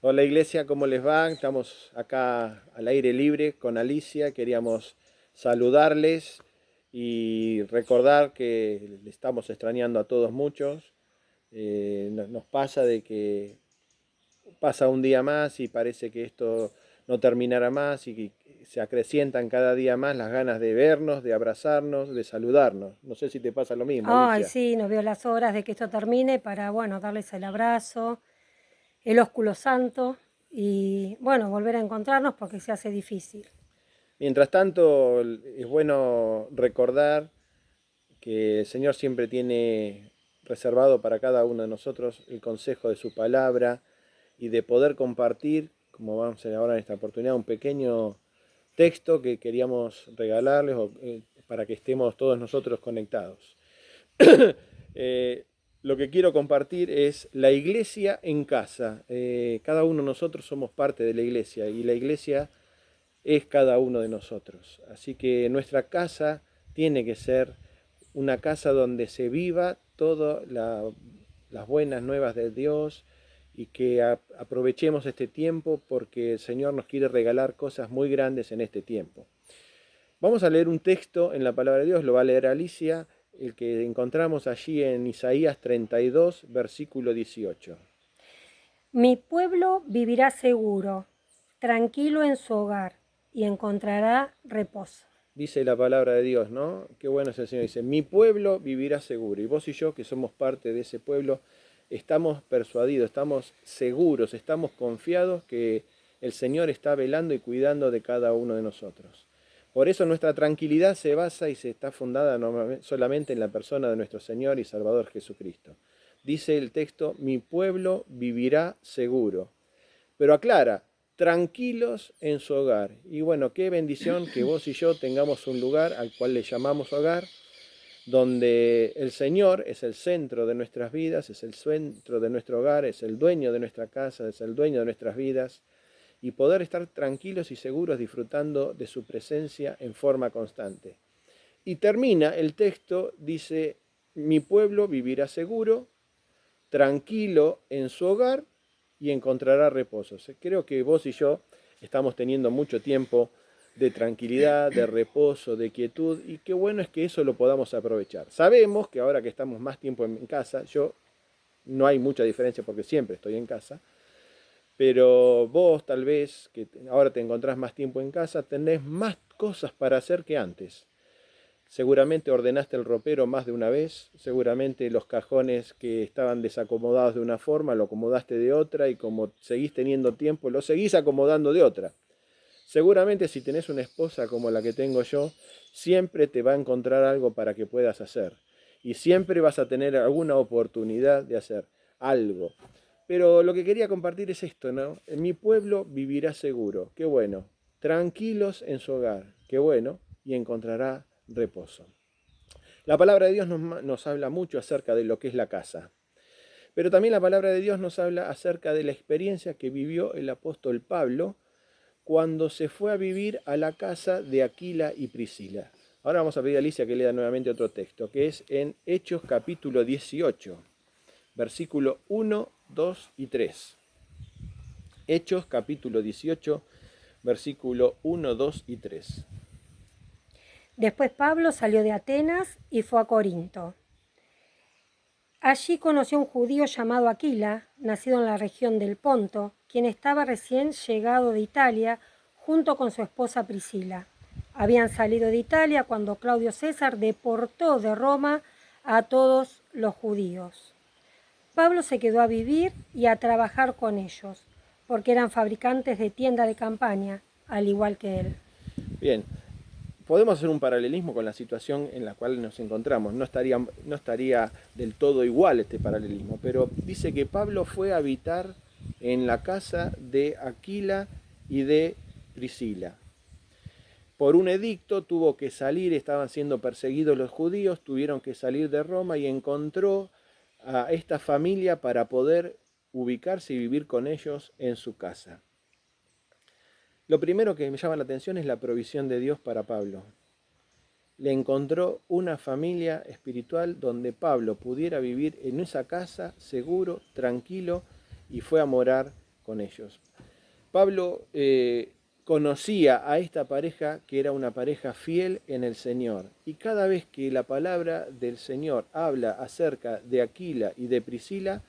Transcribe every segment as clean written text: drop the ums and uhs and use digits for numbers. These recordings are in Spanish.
Hola Iglesia, ¿cómo les va? Estamos acá al aire libre con Alicia. Queríamos saludarles y recordar que le estamos extrañando a todos muchos. Nos pasa de que pasa un día más y parece que esto no terminará más y que se acrecientan cada día más las ganas de vernos, de abrazarnos, de saludarnos. No sé si te pasa lo mismo, Ay, Alicia. sí, no veo las horas de que esto termine para, bueno, darles el abrazo, el ósculo santo y, bueno, volver a encontrarnos porque se hace difícil. Mientras tanto, es bueno recordar que el Señor siempre tiene reservado para cada uno de nosotros el consejo de su palabra y de poder compartir, como vamos a hacer ahora en esta oportunidad, un pequeño texto que queríamos regalarles para que estemos todos nosotros conectados. Eh, lo que quiero compartir es la iglesia en casa. Cada uno de nosotros somos parte de la iglesia y la iglesia es cada uno de nosotros. Así que nuestra casa tiene que ser una casa donde se viva todas las buenas nuevas de Dios y que aprovechemos este tiempo porque el Señor nos quiere regalar cosas muy grandes en este tiempo. Vamos a leer un texto en la palabra de Dios, lo va a leer Alicia, el que encontramos allí en Isaías 32, versículo 18. Mi pueblo vivirá seguro, tranquilo en su hogar y encontrará reposo. Dice la palabra de Dios, ¿no? Qué bueno es el Señor. Dice, mi pueblo vivirá seguro. Y vos y yo, que somos parte de ese pueblo, estamos persuadidos, estamos seguros, estamos confiados que el Señor está velando y cuidando de cada uno de nosotros. Por eso nuestra tranquilidad se basa y se está fundada solamente en la persona de nuestro Señor y Salvador Jesucristo. Dice el texto, mi pueblo vivirá seguro. Pero aclara, tranquilos en su hogar. Y bueno, qué bendición que vos y yo tengamos un lugar al cual le llamamos hogar, donde el Señor es el centro de nuestras vidas, es el centro de nuestro hogar, es el dueño de nuestra casa, es el dueño de nuestras vidas, y poder estar tranquilos y seguros disfrutando de su presencia en forma constante. Y termina el texto, dice, mi pueblo vivirá seguro, tranquilo en su hogar y encontrará reposo. Creo que vos y yo estamos teniendo mucho tiempo de tranquilidad, de reposo, de quietud, y qué bueno es que eso lo podamos aprovechar. Sabemos que ahora que estamos más tiempo en casa, yo no hay mucha diferencia porque siempre estoy en casa, pero vos tal vez que ahora te encontrás más tiempo en casa, tenés más cosas para hacer que antes. Seguramente ordenaste el ropero más de una vez, seguramente los cajones que estaban desacomodados de una forma lo acomodaste de otra y como seguís teniendo tiempo lo seguís acomodando de otra. Seguramente si tenés una esposa como la que tengo yo, siempre te va a encontrar algo para que puedas hacer y siempre vas a tener alguna oportunidad de hacer algo. Pero lo que quería compartir es esto, ¿no? En mi pueblo vivirá seguro, qué bueno, tranquilos en su hogar, qué bueno, y encontrará reposo. La palabra de Dios nos habla mucho acerca de lo que es la casa, pero también la palabra de Dios nos habla acerca de la experiencia que vivió el apóstol Pablo cuando se fue a vivir a la casa de Aquila y Priscila. Ahora vamos a pedir a Alicia que lea nuevamente otro texto, que es en Hechos capítulo 18, versículo 1, 2 y 3. Hechos capítulo 18, versículo 1, 2 y 3. Después Pablo salió de Atenas y fue a Corinto. Allí conoció a un judío llamado Aquila, nacido en la región del Ponto, quien estaba recién llegado de Italia junto con su esposa Priscila. Habían salido de Italia cuando Claudio César deportó de Roma a todos los judíos. Pablo se quedó a vivir y a trabajar con ellos, porque eran fabricantes de tienda de campaña, al igual que él. Bien, podemos hacer un paralelismo con la situación en la cual nos encontramos. No estaría del todo igual este paralelismo, pero dice que Pablo fue a habitar en la casa de Aquila y de Priscila. Por un edicto tuvo que salir, estaban siendo perseguidos los judíos, tuvieron que salir de Roma y encontró a esta familia para poder ubicarse y vivir con ellos en su casa. Lo primero que me llama la atención es la provisión de Dios para Pablo. Le encontró una familia espiritual donde Pablo pudiera vivir en esa casa seguro, tranquilo, y fue a morar con ellos. Pablo conocía a esta pareja que era una pareja fiel en el Señor. Y cada vez que la palabra del Señor habla acerca de Aquila y de Priscila,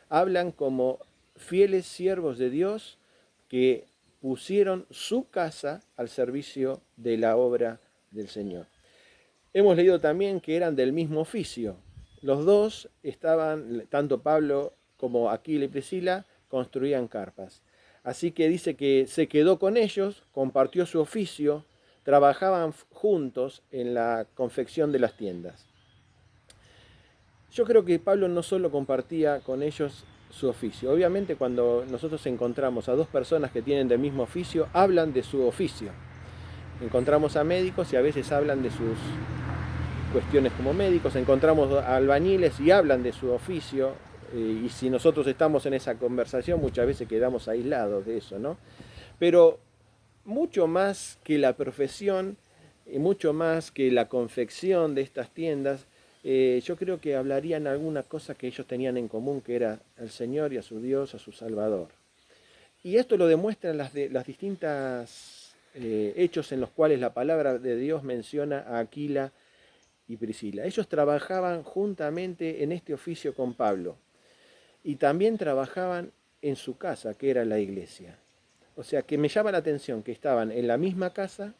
hablan como fieles siervos de Dios que pusieron su casa al servicio de la obra del Señor. Hemos leído también que eran del mismo oficio. Los dos estaban, tanto Pablo como Aquila y Priscila, construían carpas. Así que dice que se quedó con ellos, compartió su oficio, trabajaban juntos en la confección de las tiendas. Yo creo que Pablo no solo compartía con ellos su oficio. Obviamente cuando nosotros encontramos a dos personas que tienen del mismo oficio, hablan de su oficio. Encontramos a médicos y a veces hablan de sus cuestiones como médicos, encontramos a albañiles y hablan de su oficio, y si nosotros estamos en esa conversación muchas veces quedamos aislados de eso, ¿no? Pero mucho más que la profesión y mucho más que la confección de estas tiendas, yo creo que hablarían alguna cosa que ellos tenían en común, que era al Señor y a su Dios, a su Salvador. Y esto lo demuestran las distintas hechos en los cuales la palabra de Dios menciona a Aquila y Priscila. Ellos trabajaban juntamente en este oficio con Pablo y también trabajaban en su casa, que era la iglesia. O sea que me llama la atención que estaban en la misma casa,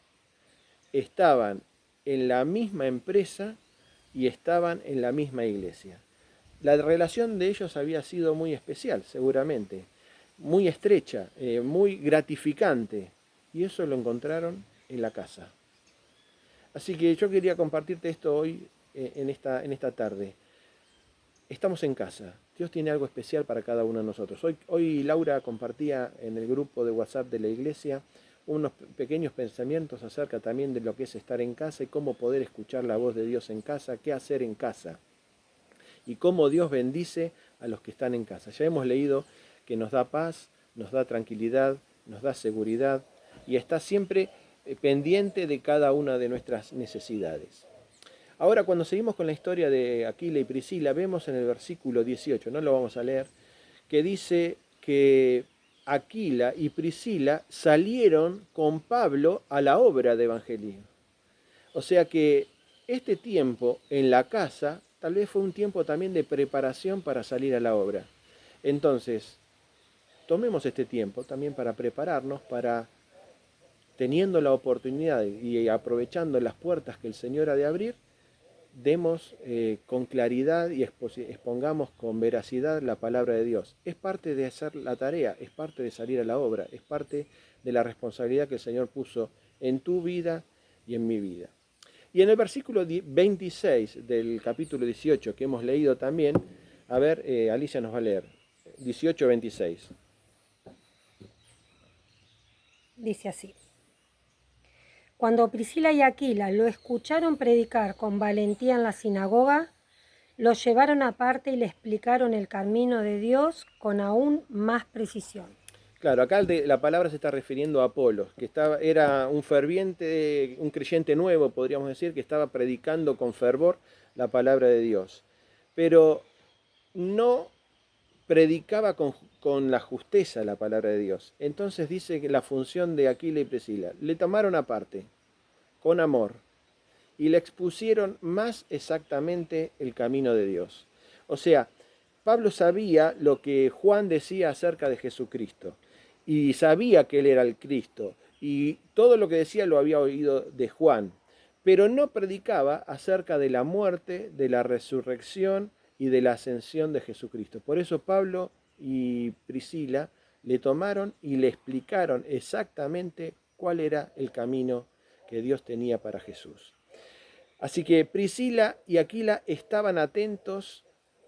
estaban en la misma empresa y estaban en la misma iglesia. La relación de ellos había sido muy especial, seguramente, muy estrecha, muy gratificante, y eso lo encontraron en la casa. Así que yo quería compartirte esto hoy, en esta tarde. Estamos en casa. Dios tiene algo especial para cada uno de nosotros. Hoy Laura compartía en el grupo de WhatsApp de la iglesia unos pequeños pensamientos acerca también de lo que es estar en casa y cómo poder escuchar la voz de Dios en casa, qué hacer en casa y cómo Dios bendice a los que están en casa. Ya hemos leído que nos da paz, nos da tranquilidad, nos da seguridad y está siempre pendiente de cada una de nuestras necesidades. Ahora, cuando seguimos con la historia de Aquila y Priscila, vemos en el versículo 18, no lo vamos a leer, que dice que Aquila y Priscila salieron con Pablo a la obra de evangelismo. O sea que este tiempo en la casa tal vez fue un tiempo también de preparación para salir a la obra. Entonces, tomemos este tiempo también para prepararnos, para teniendo la oportunidad y aprovechando las puertas que el Señor ha de abrir, demos con claridad y expongamos con veracidad la palabra de Dios. Es parte de hacer la tarea, es parte de salir a la obra, es parte de la responsabilidad que el Señor puso en tu vida y en mi vida. Y en el versículo 26 del capítulo 18 que hemos leído también, a ver, Alicia nos va a leer, 18-26. Dice así. Cuando Priscila y Aquila lo escucharon predicar con valentía en la sinagoga, lo llevaron aparte y le explicaron el camino de Dios con aún más precisión. Claro, acá la palabra se está refiriendo a Apolos, que era un ferviente, un creyente nuevo, podríamos decir, que estaba predicando con fervor la palabra de Dios. Pero no predicaba con la justeza la palabra de Dios. Entonces dice que la función de Aquila y Priscila, le tomaron aparte, con amor, y le expusieron más exactamente el camino de Dios. O sea, Pablo sabía lo que Juan decía acerca de Jesucristo, y sabía que él era el Cristo, y todo lo que decía lo había oído de Juan, pero no predicaba acerca de la muerte, de la resurrección y de la ascensión de Jesucristo. Por eso Pablo y Priscila le tomaron y le explicaron exactamente cuál era el camino que Dios tenía para Jesús. Así que Priscila y Aquila estaban atentos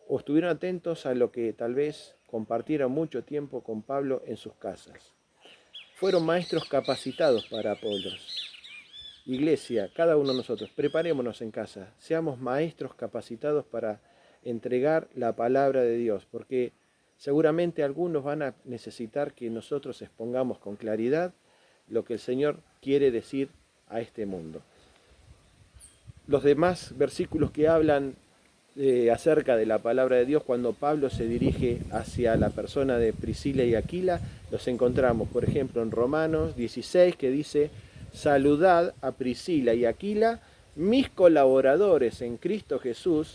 o estuvieron atentos a lo que tal vez compartieron mucho tiempo con Pablo en sus casas. Fueron maestros capacitados para Apolos. Iglesia, cada uno de nosotros, preparémonos en casa, seamos maestros capacitados para entregar la palabra de Dios, porque seguramente algunos van a necesitar que nosotros expongamos con claridad lo que el Señor quiere decir a este mundo. Los demás versículos que hablan acerca de la palabra de Dios cuando Pablo se dirige hacia la persona de Priscila y Aquila. Los encontramos, por ejemplo, en Romanos 16, que dice: saludad a Priscila y Aquila, mis colaboradores en Cristo Jesús,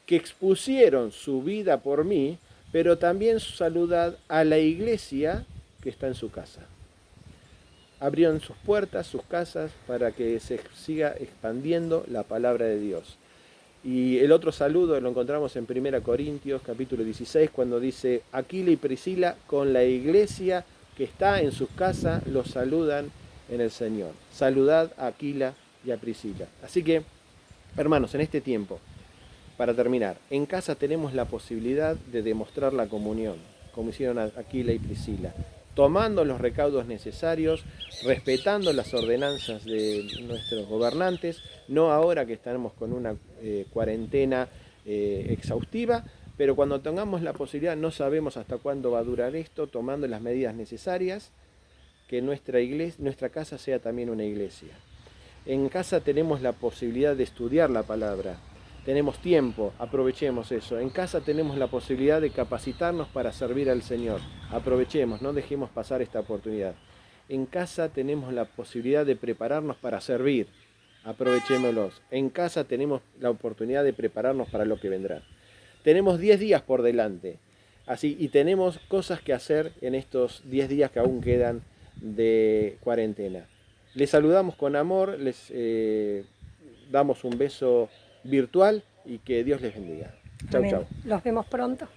que expusieron su vida por mí, pero también saludad a la iglesia que está en su casa. Abrieron sus puertas, sus casas, para que se siga expandiendo la palabra de Dios. Y el otro saludo lo encontramos en 1 Corintios capítulo 16, cuando dice: Aquila y Priscila con la iglesia que está en sus casas los saludan en el Señor. Saludad a Aquila y a Priscila. Así que, hermanos, en este tiempo, para terminar, en casa tenemos la posibilidad de demostrar la comunión, como hicieron Aquila y Priscila, tomando los recaudos necesarios, respetando las ordenanzas de nuestros gobernantes, no ahora que estamos con una cuarentena exhaustiva, pero cuando tengamos la posibilidad, no sabemos hasta cuándo va a durar esto, tomando las medidas necesarias, que nuestra casa sea también una iglesia. En casa tenemos la posibilidad de estudiar la palabra, tenemos tiempo, aprovechemos eso. En casa tenemos la posibilidad de capacitarnos para servir al Señor, aprovechemos, no dejemos pasar esta oportunidad. En casa tenemos la posibilidad de prepararnos para servir, aprovechémoslos. En casa tenemos la oportunidad de prepararnos para lo que vendrá. Tenemos 10 días por delante, así, y tenemos cosas que hacer en estos 10 días que aún quedan de cuarentena. Les saludamos con amor, les damos un beso virtual y que Dios les bendiga. Chau, Amén. chau. Los vemos pronto.